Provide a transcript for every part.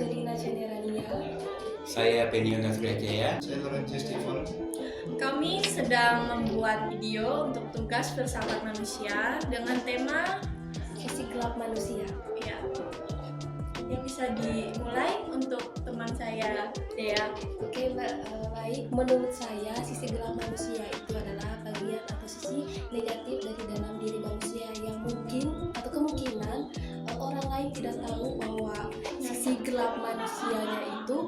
Angelina Chanderania. Saya Benio Nasriajaya. Saya Lorenzo Stephen. Kami sedang membuat video untuk tugas filsafat manusia dengan tema Sisi gelap manusia. ya. Yang bisa dimulai untuk teman saya Dea. Oke, baik. Menurut saya, sisi gelap manusia itu adalah bagian atau sisi negatif dari dalam diri manusia yang mungkin atau kemungkinan orang lain tidak tahu bahwa sisi gelap manusianya itu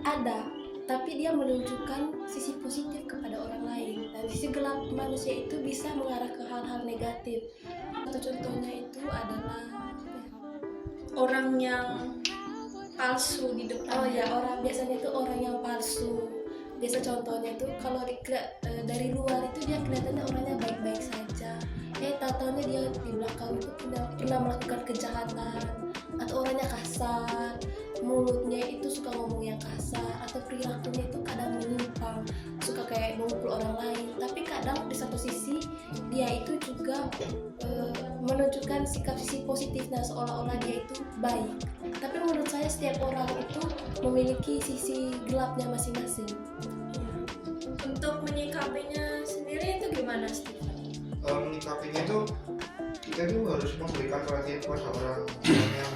ada, tapi dia menunjukkan sisi positif kepada orang lain. Dan sisi gelap manusia itu bisa mengarah ke hal-hal negatif. Atau contohnya itu adalah Orang yang palsu di depan. oh ya, orang biasanya itu orang yang palsu. Biasa contohnya itu kalau dari luar itu dia kelihatannya orangnya baik-baik saja. Tahu-taunya dia di belakang itu pernah melakukan kejahatan, atau orangnya kasar, mulutnya itu suka ngomong yang kasar, atau perilakunya itu kadang menyimpang, suka kayak memukul orang lain. Tapi kadang di satu sisi dia itu juga menunjukkan sikap sisi positifnya, seolah-olah dia itu baik. Tapi menurut saya setiap orang itu memiliki sisi gelapnya masing-masing. Untuk menyikapinya sendiri itu gimana, Steve? Menyikapinya itu kita tuh harus memberikan perhatian kepada orang yang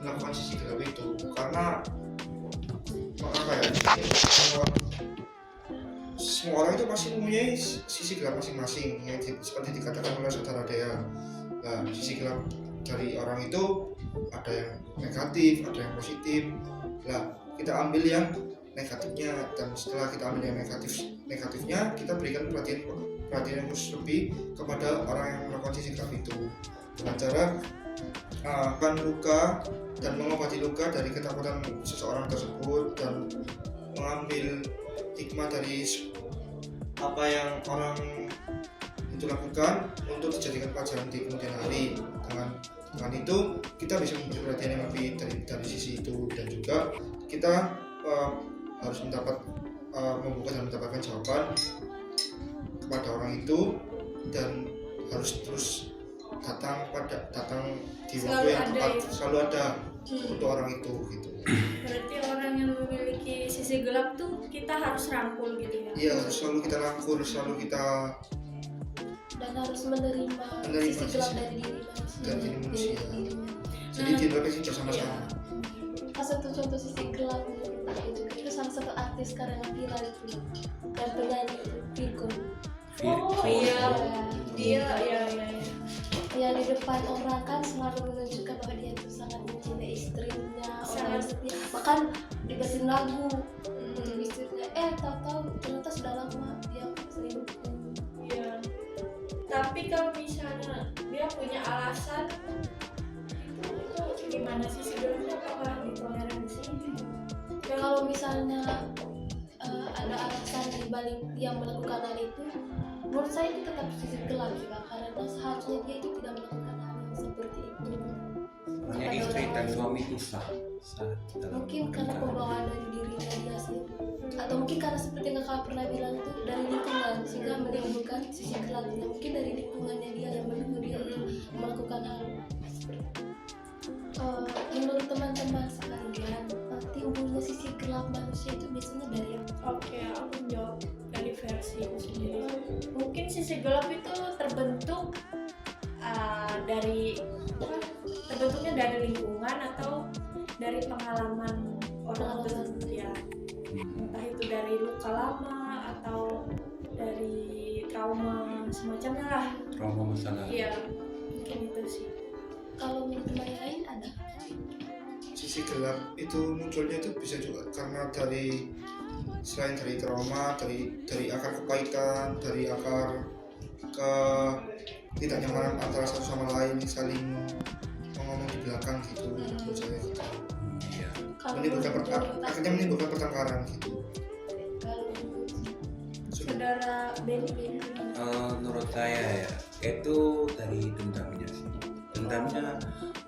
melakukan sisi gelap itu, karena apa ya, semua orang itu pasti mempunyai sisi gelap masing-masing yang seperti dikatakan oleh saudara Dea. Nah, sisi gelap dari orang itu ada yang negatif, ada yang positif. Nah, kita ambil yang negatifnya, dan setelah kita ambil yang negatifnya, kita berikan perhatian yang khusus lebih kepada orang yang melakukan sisi gelap itu dengan cara akan luka dan mengobati luka dari ketakutan seseorang tersebut, dan mengambil hikmah dari apa yang orang itu lakukan untuk dijadikan pelajaran di kemudian hari. Dengan itu kita bisa memberi perhatian yang lebih dari sisi itu, dan juga kita harus membuka dan mendapatkan jawaban kepada orang itu, dan harus terus datang di waktu yang tepat, selalu ada untuk orang itu gitu. Berarti orang yang memiliki sisi gelap tuh kita harus rangkul gitu ya? Iya, selalu kita rangkul, selalu kita Dan harus menerima sisi gelap dari diri manusia. Jadi direfleksi bersama-sama. Salah satu contoh sisi gelap itu salah satu artis sekarang yang viral itu, dan penyanyi itu Virgo. Oh iya, dia ya. Ya, di depan orang kan selalu menunjukkan bahwa dia itu sangat mencintai istrinya, orang yang setia. Bahkan dibikin lagu untuk istrinya. Tahu-tahu ternyata sudah lama dia selingkuh. Iya. Tapi kalau misalnya dia punya alasan, itu gimana sih sebenarnya, apakah ditoleransi? Kalau misalnya ada alasan di balik dia melakukan hal itu, menurut saya itu tetap sisi gelap juga, karena seharusnya dia itu tidak melakukan hal yang seperti itu. Hanya istri dan suami itu sah dalam Mungkin karena pembawaan dari dirinya dia sih, atau mungkin karena seperti yang kakak pernah bilang itu dari lingkungan, sehingga menimbulkan sisi gelapnya. Mungkin dari lingkungannya dia yang mendukung dia untuk melakukan hal seperti itu. Menurut teman-teman sekalian, timbulnya sisi gelap manusia itu biasanya dari apa? Oke, aku jawab dari versi sendiri. Mungkin sisi gelap itu terbentuknya dari lingkungan atau dari pengalaman orang tersebut ya. Entah itu dari luka lama atau dari trauma semacamnya lah. trauma masa lalu. Iya, mungkin itu sih. Kalau menurut teman lain ada? Sisi gelap itu munculnya itu bisa juga karena selain dari trauma, dari akar kepaitan, dari akar ketidaknyamanan antara satu sama lain, saling ngomong di belakang gitu, menurut saya gitu. Iya. Akhirnya menimbulkan pertengkaran gitu. Saudara Benny. Menurut saya ya itu dari dendamnya sih. Dendamnya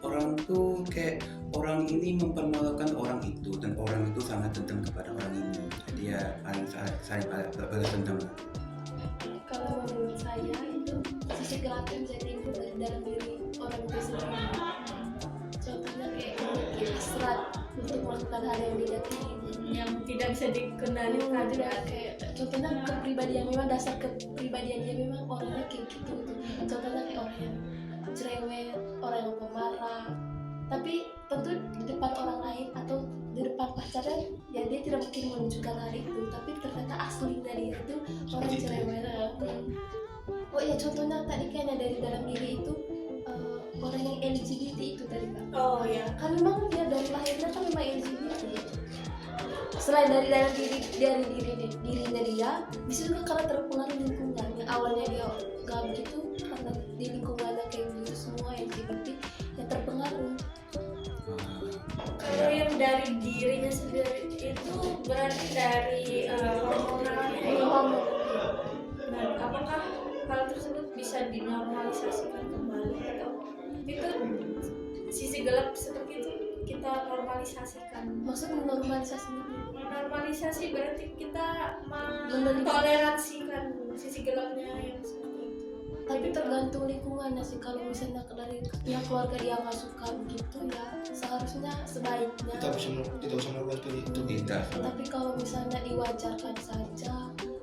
orang tuh kayak orang ini mempermalukan orang itu, dan orang itu sangat dendam kepada orang ini. Jadi ya saling balas dendam lah. Kalau menurut saya itu sisi gelap yang bisa timbul dari dalam diri orang itu sendiri. Contohnya kayak memiliki hasrat untuk melakukan hal yang negatif. yang tidak bisa dikendalikan Tidak ya. kayak contohnya kepribadian memang dasar kepribadian dia memang orangnya kayak gitu. Contohnya kayak orang yang cerewet, orang yang pemarah. Tapi tentu di depan orang lain atau di depan pacarnya ya dia tidak mungkin menunjukkan hal itu. Tapi ternyata aslinya dia itu orang Seperti itu. cerewet. Oh iya contohnya tadi kan ada dari dalam diri itu orang yang LGBT itu tadi Kak. Oh ya. Kan memang dia dari lahirnya kan memang LGBT. Selain dari dalam dirinya dia bisa juga karena terpengaruh lingkungan yang awalnya dia gak begitu karena di lingkungannya kayak begitu semua LGBT yang terpengaruh. Kalau yang dari dirinya sendiri itu berarti dari hormonalnya ya. Dan apakah hal tersebut bisa dinormalisasikan kembali atau itu sisi gelap seperti itu kita normalisasikan? Maksud normalisasi Normalisasi berarti kita mentoleransikan sisi gelapnya yang seperti itu. tapi tergantung lingkungannya sih. Kalau misalnya dari pihak keluarga dia nggak suka begitu ya seharusnya sebaiknya tidak usah melakukan seperti itu. Tidak. tapi kalau misalnya diwajarkan saja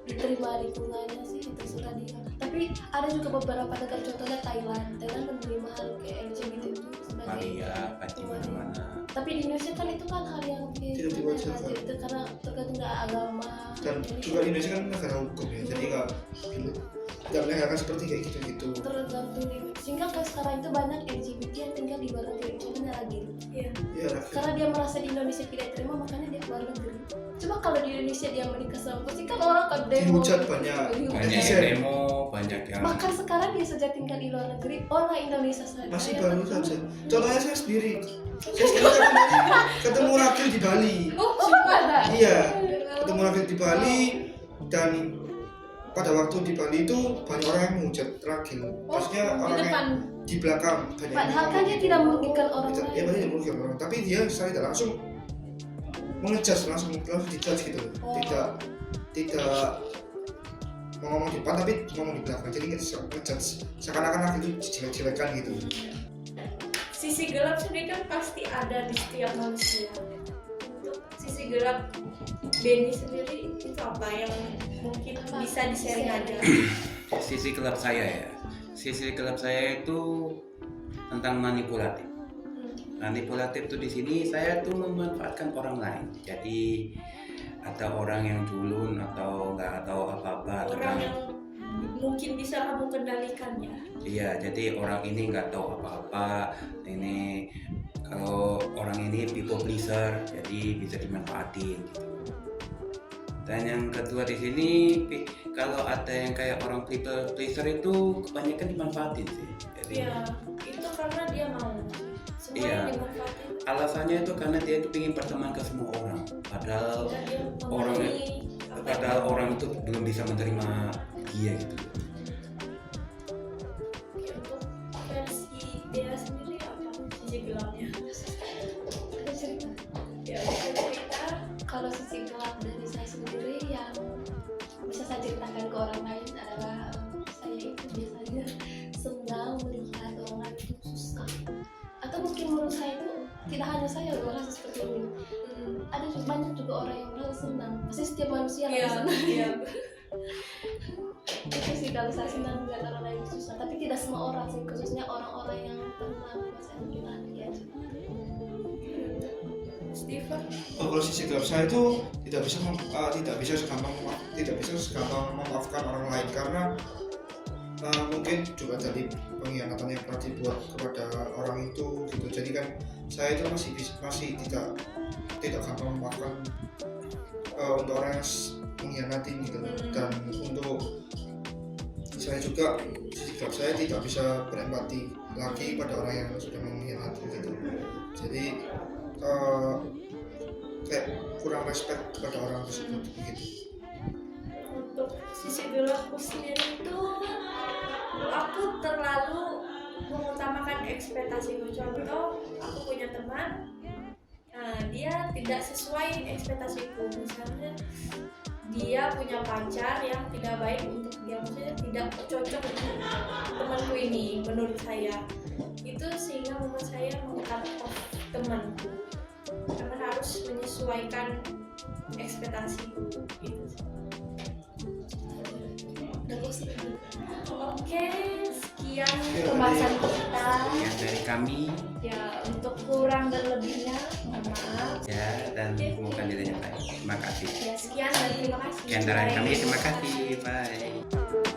diterima lingkungannya sih itu terserah dia. Tapi ada juga beberapa negara contohnya Thailand menerima hal kayak LGBT itu sebagai Maria, Panci mana-mana. tapi di Indonesia kan itu kan hal yang Tidak diwajarkan. itu karena tergantung dari agama Dan juga Indonesia kan negara hukum ya, jadi nggak melegalkan seperti kayak gitu-gitu. tergantung sehingga kayak sekarang itu banyak LGBT yang tinggal di luar negeri contohnya lagi Iya. Ya, rakyat. karena dia merasa di Indonesia tidak terima makanya dia keluar negeri. Coba kalau di Indonesia dia menikah sama pasti kan orang kan demo Dihujat banyak. Banyak Bisa. yang demo, banyak yang bahkan sekarang dia saja tinggal di luar negeri orang Indonesia saja Masih yang baru ketemu. saja. Contohnya saya sendiri. Saya sendiri ketemu Ragil di Bali. Oh ada Iya, ketemu Ragil di Bali dan pada waktu di Bali itu banyak orang yang menghujat Ragil. Maksudnya di orang depan yang di belakang banyak. padahal yang kan dia tidak merugikan orang Dia lain. pasti tidak merugikan orang, tapi dia secara tidak langsung mengejudge langsung dijudge gitu. Oh. Tidak mau ngomong di depan tapi ngomong di belakang. Jadi ngejudge seakan-akan Ragil itu jelek-jelekan gitu. Sisi gelap sendiri kan pasti ada di setiap manusia. Untuk sisi gelap Benny sendiri itu apa yang mungkin bisa di-sharing aja? sisi gelap saya ya. Sisi gelap saya itu tentang manipulatif. Manipulatif tuh di sini saya tuh memanfaatkan orang lain. Jadi ada orang yang culun atau nggak tahu apa-apa Orang tentang yang mungkin bisa kamu kendalikannya. iya, jadi orang ini nggak tahu apa-apa. Ini kalau orang ini people pleaser, jadi bisa dimanfaatin gitu. Dan yang kedua di sini kalau ada yang kayak orang people pleaser itu kebanyakan dimanfaatin sih. Jadi Ya, itu karena dia mau. Semua Iya. yang dimanfaatin. alasannya itu karena dia itu ingin berteman ke semua orang. Padahal Dan dia orang memenuhi apa padahal orang itu belum bisa menerima dia gitu. yang untuk versi dia sendiri apa sisi gelapnya? Ada cerita Ya, bisa cerita. kalau sisi gelap dari saya sendiri yang bisa saya ceritakan ke orang lain adalah saya itu biasanya senang melihat orang lain itu susah atau mungkin menurut saya itu tidak hanya saya loh merasa seperti ini. Ada juga banyak juga orang yang merasa senang pasti setiap manusia Iya, merasa senang. iya. Itu sih kalau saya senang melihat orang lain susah tapi tidak semua orang sih khususnya orang-orang yang pernah saya mungkin ahli aja. Steven. Kalau sisi gelap saya itu tidak bisa segampang memaafkan orang lain karena mungkin juga dari pengkhianatan yang pernah dibuat kepada orang itu gitu. Jadi kan saya itu masih tidak gampang memaafkan untuk orang yang mengkhianati gitu. Dan untuk saya juga sisi gelap saya tidak bisa berempati lagi pada orang yang sudah mengkhianati gitu. Jadi kayak kurang respect kepada orang tersebut gitu. Untuk sisi gelapku sendiri itu aku terlalu mengutamakan ekspektasiku. Contoh, aku punya teman, dia tidak sesuai ekspektasiku. Misalnya dia punya pacar yang tidak baik untuk dia, maksudnya tidak cocok untuk temanku ini menurut saya. Itu sehingga membuat saya meng-cut off temanku. Karena sesuaikan ekspektasi gitu. Udah bosan. Oke, sekian pembahasan kita. Yang dari kami Ya, untuk kurang dan lebihnya mohon maaf. ya, dan semoga nilainya baik. Terima kasih. Ya, sekian dan terima kasih. Sekian dari kami, Bye. terima kasih. Bye.